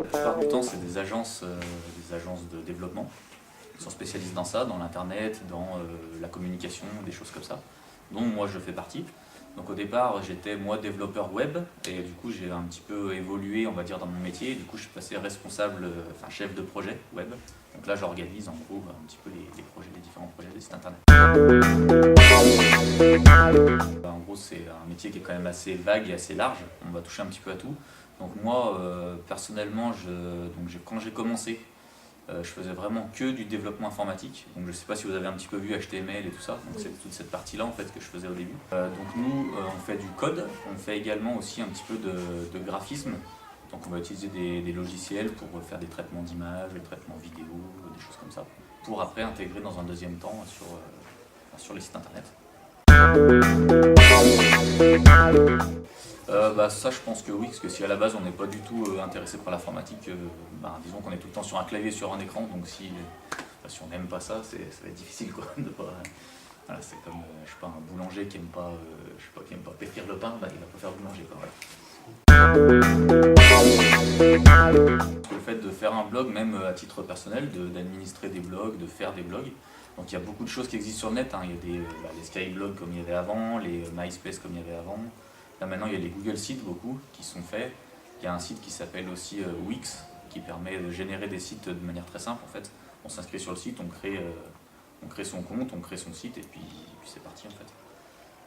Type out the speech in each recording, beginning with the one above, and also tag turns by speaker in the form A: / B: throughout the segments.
A: plupart du temps, c'est des agences de développement qui sont spécialisées dans ça, dans l'internet, dans la communication, des choses comme ça, dont moi je fais partie. Donc au départ, j'étais moi développeur web et du coup j'ai un petit peu évolué, on va dire, dans mon métier. Du coup, je suis passé responsable, enfin chef de projet web. Donc là, j'organise en gros un petit peu les projets, les différents projets des sites internet. En gros, c'est un métier qui est quand même assez vague et assez large. On va toucher un petit peu à tout. Donc moi, personnellement, quand j'ai commencé, je faisais vraiment que du développement informatique. Donc je ne sais pas si vous avez un petit peu vu HTML et tout ça. Donc c'est toute cette partie-là en fait que je faisais au début. Donc nous, on fait du code. On fait également aussi un petit peu de graphisme. Donc on va utiliser des logiciels pour faire des traitements d'images, des traitements vidéo, des choses comme ça, pour après intégrer dans un deuxième temps sur les sites internet. Ça je pense que oui, parce que si à la base on n'est pas du tout intéressé par l'informatique, disons qu'on est tout le temps sur un clavier, sur un écran, donc si on n'aime pas ça, ça va être difficile quoi. Voilà, c'est comme je sais pas, un boulanger qui aime pas, pétrir le pain, il va pas faire boulanger quoi. Voilà. Le fait de faire un blog, même à titre personnel, d'administrer des blogs, de faire des blogs. Donc il y a beaucoup de choses qui existent sur le net, hein. Il y a les Skyblogs comme il y avait avant, les MySpace comme il y avait avant. Là maintenant il y a les Google Sites beaucoup qui sont faits. Il y a un site qui s'appelle aussi Wix qui permet de générer des sites de manière très simple en fait. On s'inscrit sur le site, on crée son compte, on crée son site et puis c'est parti en fait.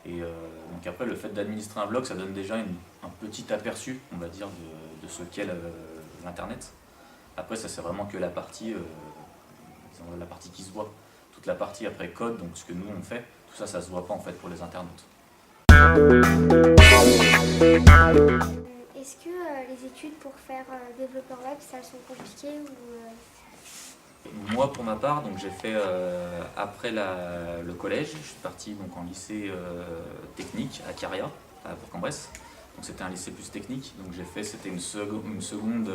A: Et donc après le fait d'administrer un blog ça donne déjà un petit aperçu on va dire de ce qu'est l'internet. Après ça c'est vraiment que la partie qui se voit. Toute la partie après code, donc ce que nous on fait, tout ça ça se voit pas en fait pour les internautes.
B: Est-ce que les études pour faire développeur web, ça sont compliquées ou
A: Moi pour ma part, donc j'ai fait après le collège, je suis parti donc en lycée technique à Caria, à Bourg-en-Bresse. Donc c'était un lycée plus technique, donc c'était une seconde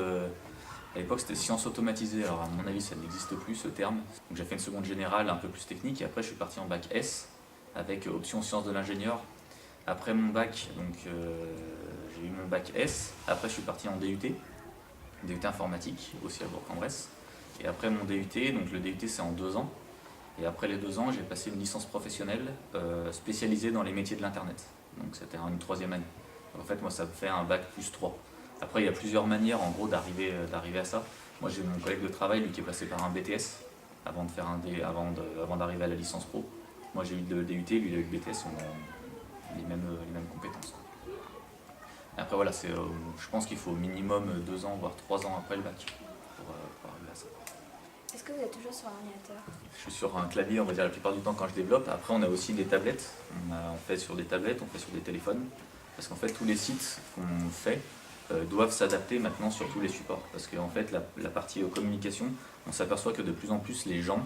A: à l'époque c'était sciences automatisées, alors à mon avis ça n'existe plus ce terme. Donc j'ai fait une seconde générale un peu plus technique et après je suis parti en bac S avec option sciences de l'ingénieur. Après mon bac, donc j'ai eu mon bac S, après je suis parti en DUT informatique aussi à Bourg-en-Bresse. Et après mon DUT, donc le DUT c'est en 2 ans. Et après les 2 ans j'ai passé une licence professionnelle spécialisée dans les métiers de l'internet. Donc c'était une 3e année. Donc, en fait moi ça me fait un bac plus 3. Après il y a plusieurs manières en gros d'arriver à ça. Moi j'ai mon collègue de travail lui qui est passé par un BTS avant d'arriver à la licence pro. Moi j'ai eu le DUT, lui il a eu le BTS, on a les mêmes compétences. Après voilà, je pense qu'il faut au minimum 2 ans voire 3 ans après le bac pour arriver à ça.
B: est-ce que vous êtes toujours sur ordinateur?
A: Je suis sur un clavier on va dire la plupart du temps quand je développe. Après on a aussi des tablettes, on fait sur des tablettes, on fait sur des téléphones. Parce qu'en fait tous les sites qu'on fait doivent s'adapter maintenant sur tous les supports. Parce qu'en fait la partie communication, on s'aperçoit que de plus en plus les gens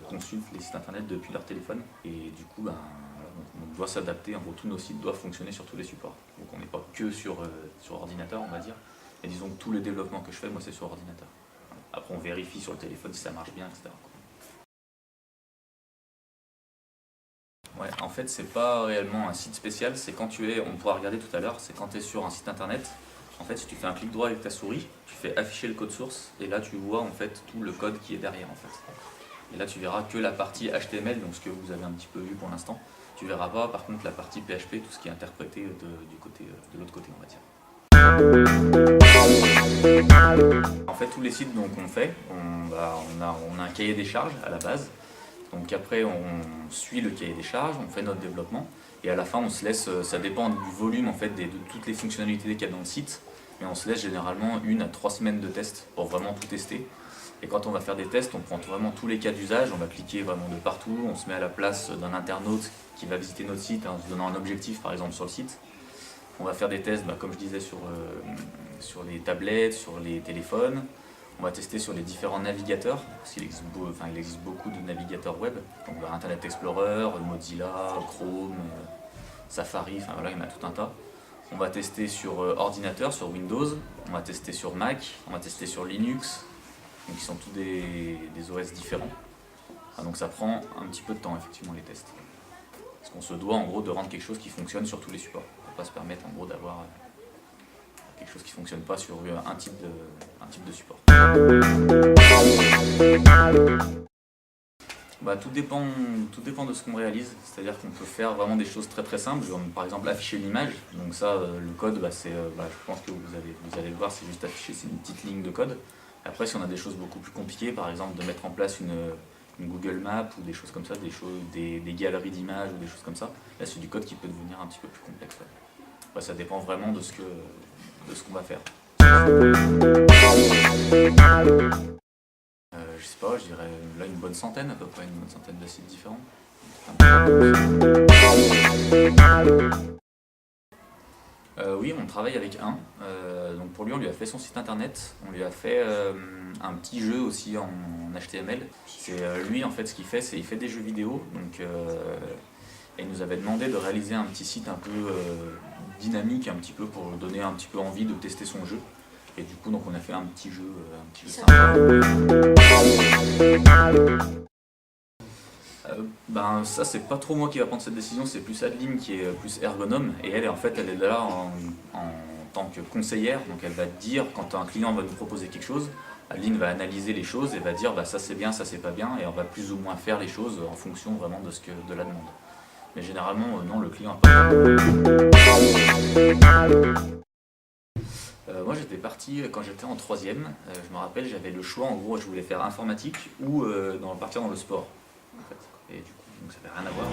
A: consultent les sites internet depuis leur téléphone. Et du coup on doit s'adapter, en gros tous nos sites doivent fonctionner sur tous les supports. Donc on n'est pas que sur ordinateur on va dire. Et disons que tous les développements que je fais, moi c'est sur ordinateur. Après on vérifie sur le téléphone si ça marche bien, etc. Ouais, en fait c'est pas réellement un site spécial, c'est quand on pourra regarder tout à l'heure, c'est quand tu es sur un site internet. En fait si tu fais un clic droit avec ta souris, tu fais afficher le code source et là tu vois en fait tout le code qui est derrière en fait. Et là tu verras que la partie HTML, donc ce que vous avez un petit peu vu pour l'instant. Tu verras pas par contre la partie PHP, tout ce qui est interprété de l'autre côté on va dire. En fait tous les sites qu'on fait, on a un cahier des charges à la base. Donc après on suit le cahier des charges, on fait notre développement et à la fin on se laisse, ça dépend du volume en fait de toutes les fonctionnalités qu'il y a dans le site, mais on se laisse généralement 1 à 3 semaines de tests pour vraiment tout tester. Et quand on va faire des tests, on prend vraiment tous les cas d'usage, on va cliquer vraiment de partout, on se met à la place d'un internaute qui va visiter notre site en se donnant un objectif par exemple sur le site. On va faire des tests, comme je disais, sur les tablettes, sur les téléphones. On va tester sur les différents navigateurs, parce qu'il existe beaucoup de navigateurs web. Donc Internet Explorer, Mozilla, Chrome, Safari, enfin voilà, il y en a tout un tas. On va tester sur ordinateur, sur Windows, on va tester sur Mac, on va tester sur Linux. Donc ils sont tous des OS différents. Donc ça prend un petit peu de temps effectivement les tests. Parce qu'on se doit en gros de rendre quelque chose qui fonctionne sur tous les supports. On ne peut pas se permettre en gros d'avoir quelque chose qui ne fonctionne pas sur un type de support. Tout dépend de ce qu'on réalise, c'est-à-dire qu'on peut faire vraiment des choses très très simples, comme par exemple afficher l'image. Donc ça, le code, je pense que vous allez le voir, c'est juste afficher, c'est une petite ligne de code. Après, si on a des choses beaucoup plus compliquées, par exemple de mettre en place une Google Map ou des choses comme ça, des galeries d'images ou des choses comme ça, là c'est du code qui peut devenir un petit peu plus complexe. Après, ça dépend vraiment de ce qu'on va faire. Je sais pas, je dirais là une bonne centaine à peu près, une bonne centaine de sites différents. Oui, on travaille avec un. Donc pour lui, on lui a fait son site internet, on lui a fait un petit jeu aussi en HTML. C'est lui en fait ce qu'il fait, c'est il fait des jeux vidéo. Donc il nous avait demandé de réaliser un petit site un peu dynamique, un petit peu pour donner un petit peu envie de tester son jeu. Et du coup, donc on a fait un petit jeu sympa. Ça c'est pas trop moi qui va prendre cette décision, c'est plus Adeline qui est plus ergonome et elle en fait elle est là en tant que conseillère, donc elle va dire quand un client va nous proposer quelque chose, Adeline va analyser les choses et va dire ça c'est bien, ça c'est pas bien et on va plus ou moins faire les choses en fonction vraiment de la demande. Mais généralement non, le client a pas. Moi j'étais parti quand j'étais en 3e, je me rappelle j'avais le choix, en gros je voulais faire informatique ou partir dans le sport en fait. Et du coup donc ça n'avait rien à voir.